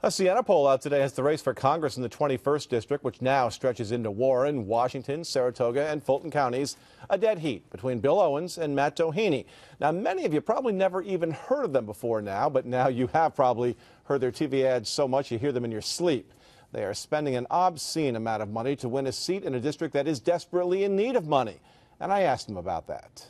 A Siena poll out today has the race for Congress in the 21st District, which now stretches into Warren, Washington, Saratoga, and Fulton Counties, a dead heat between Bill Owens and Matt Doheny. Now, many of you probably never even heard of them before now, but now you have probably heard their TV ads so much you hear them in your sleep. They are spending an obscene amount of money to win a seat in a district that is desperately in need of money. And I asked them about that.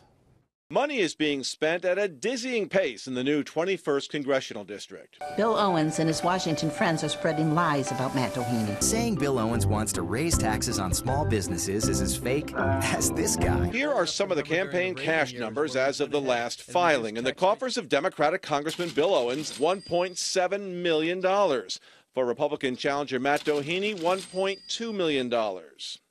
Money is being spent at a dizzying pace in the new 21st Congressional District. Bill Owens and his Washington friends are spreading lies about Matt Doheny. Saying Bill Owens wants to raise taxes on small businesses is as fake as this guy. Here are some of the campaign cash numbers as of the last filing. In the coffers of Democratic Congressman Bill Owens, $1.7 million. For Republican challenger Matt Doheny, $1.2 million.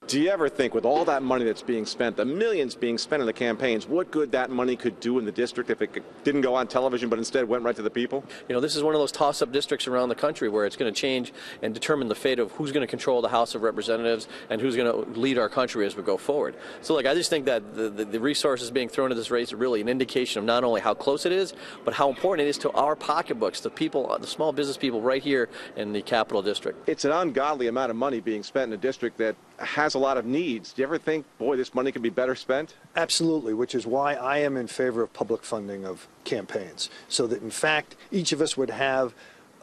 Do you ever think, with all that money that's being spent, the millions being spent in the campaigns, what good that money could do in the district if it didn't go on television but instead went right to the people? You know, this is one of those toss-up districts around the country where it's going to change and determine the fate of who's going to control the House of Representatives and who's going to lead our country as we go forward. So, like, I just think that the resources being thrown at this race are really an indication of not only how close it is, but how important it is to our pocketbooks, the people, the small business people right here in the Capital District. It's an ungodly amount of money being spent in a district that has a lot of needs. Do you ever think, boy, this money could be better spent? Absolutely, which is why I am in favor of public funding of campaigns, so that in fact each of us would have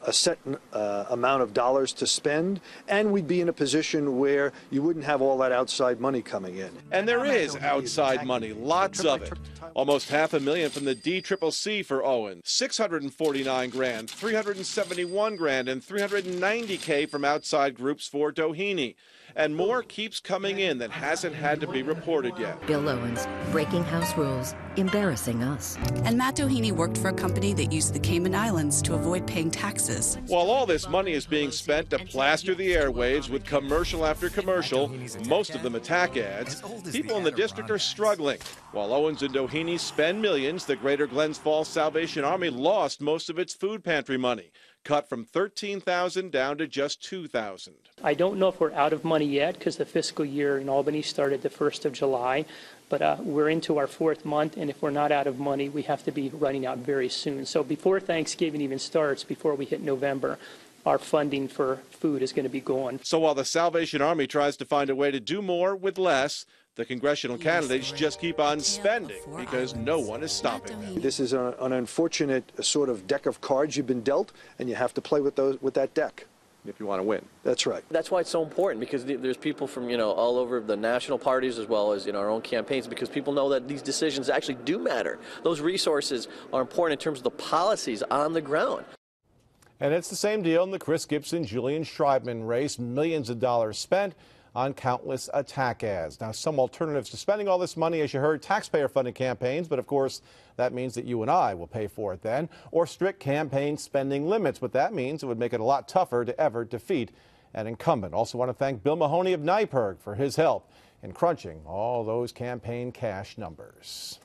a set amount of dollars to spend, and we'd be in a position where you wouldn't have all that outside money coming in. And there is outside money, lots of it. Almost $500,000 from the DCCC for Owens, $649 grand, $371 grand, and $390K from outside groups for Doheny. And more keeps coming in that hasn't had to be reported yet. Bill Owens, breaking House rules, embarrassing us. And Matt Doheny worked for a company that used the Cayman Islands to avoid paying taxes. While all this money is being spent to plaster the airwaves with commercial after commercial, most of them attack ads, people in the district are struggling. While Owens and Doheny spend millions, the Greater Glens Falls Salvation Army lost most of its food pantry money, cut from $13,000 down to just $2,000. I don't know if we're out of money yet because the fiscal year in Albany started the 1st of July, but we're into our 4th month, and if we're not out of money, we have to be running out very soon. So before Thanksgiving even starts, before we hit November, our funding for food is going to be gone. So while the Salvation Army tries to find a way to do more with less, the congressional candidates just keep on spending because no one is stopping them. This is an unfortunate sort of deck of cards you've been dealt, and you have to play with that deck. If you want to win. That's right. That's why it's so important, because there's people from, all over the national parties as well as, our own campaigns, because people know that these decisions actually do matter. Those resources are important in terms of the policies on the ground. And it's the same deal in the Chris Gibson-Julian Schreibman race. Millions of dollars spent on countless attack ads. Now, some alternatives to spending all this money, as you heard, taxpayer-funded campaigns, but of course, that means that you and I will pay for it then, or strict campaign spending limits. What that means, it would make it a lot tougher to ever defeat an incumbent. Also want to thank Bill Mahoney of Nyberg for his help in crunching all those campaign cash numbers.